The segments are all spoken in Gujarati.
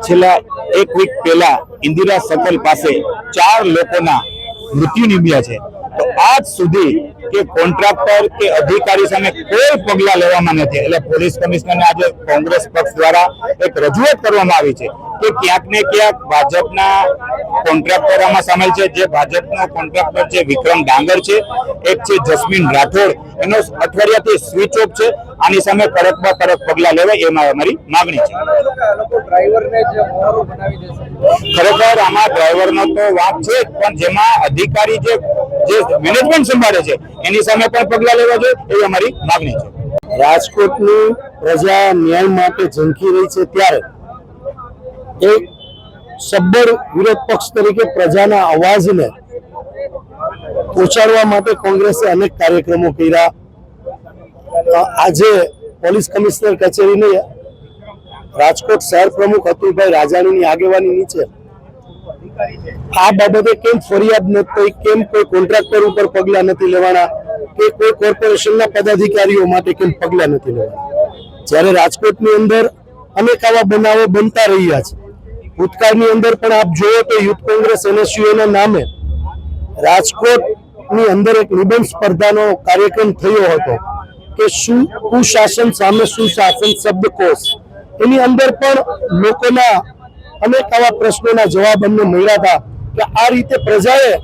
છેલ્લા એક વીક પહેલા ઇન્દિરા સર્કલ પાસે 4 લોકોના મૃત્યુ નિમ્યા છે, તો આજ સુધી કે કોન્ટ્રાક્ટર કે અધિકારી સામે કોઈ પગલા લેવામાં નથી. એટલે પોલીસ કમિશનરને આજે કોંગ્રેસ પક્ષ દ્વારા એક રજૂઆત કરવામાં આવી છે કે ક્યાંક ને ક્યાંક ભાજપના કોન્ટ્રાક્ટર આમાં સામેલ છે. જે ભાજપનો કોન્ટ્રાક્ટર છે વિક્રમ ડાંગર છે, એક છે જસ્મીન રાઠોડ, એનો અઠવાડિયાથી સ્વિચ ઓફ છે. આની સામે કડકમાં કડક પગલા લેવાય એમાં અમારી માંગણી છે. ખરેખર આમાં ડ્રાઈવરનો તો વાંક છે, પણ જેમાં અધિકારી જે મેનેજમેન્ટ સંભાળે છે એની સામે પણ પગલા લેવા જોઈએ એવી અમારી માંગણી છે. રાજકોટની પ્રજા ન્યાય માટે ઝંખી રહી છે, ત્યારે એક સબ્બર વિરોધ પક્ષ તરીકે પ્રજાના અવાજને પહોંચાડવા માટે કોંગ્રેસે અનેક કાર્યક્રમો કર્યા. આજે પોલીસ કમિશનર કચેરીને રાજકોટ શહેર પ્રમુખ અતુલભાઈ રાજાણીની આગેવાની નીચે આ બાબતે કેમ ફરિયાદ નથી, કેમ કોઈ કોન્ટ્રાક્ટર ઉપર પગલા નથી લેવાના, કે કોઈ કોર્પોરેશનના પદાધિકારીઓ માટે કેમ પગલા નથી લેવાના, જ્યારે રાજકોટની અંદર અનેક આવા બનાવો બનતા રહ્યા છે. ભૂતકાળની અંદર પણ આપ જોયો તો યુથ કોંગ્રેસ NSUના નામે રાજકોટની અંદર એક નિબંધ સ્પર્ધાનો કાર્યક્રમ થયો હતો કે કુશાસન સામે સુશાસન શબ્દકોશ. એની અંદર પણ લોકોના અનેક આવા પ્રશ્નોના જવાબ અમને મળ્યા હતા કે આ રીતે પ્રજાએ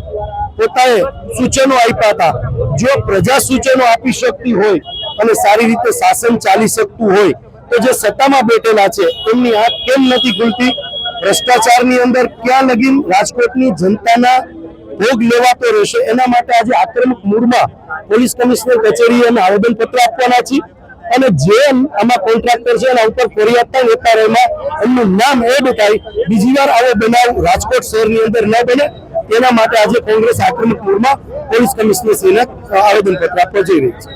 પોતાએ સૂચનો આપ્યા હતા. જો પ્રજા સૂચનો આપી શકતી હોય અને સારી રીતે શાસન ચાલી શકતું હોય તો જે સત્તામાં બેઠેલા છે એમની આંખ કેમ નથી ખુલતી? ભ્રષ્ટાચારની અંદર ક્યાં લગીન રાજકોટની જનતાના ભોગ લેવાતો રહેશે? એના માટે આજે આક્રમક મૂડમાં પોલીસ કમિશનર કચેરીએ આવેદનપત્ર આપવાના છે અને જે આમાં કોન્ટ્રાક્ટર છે એના ઉપર ફરિયાદ થાય વેપારીમાં એમનું નામ એડ થાય, બીજી વાર આવો બનાવ રાજકોટ શહેરની અંદર ન બને તેના માટે આજે કોંગ્રેસ આક્રમક મૂડમાં પોલીસ કમિશનરશ્રીને આવેદનપત્ર આપવા જઈ રહી છે.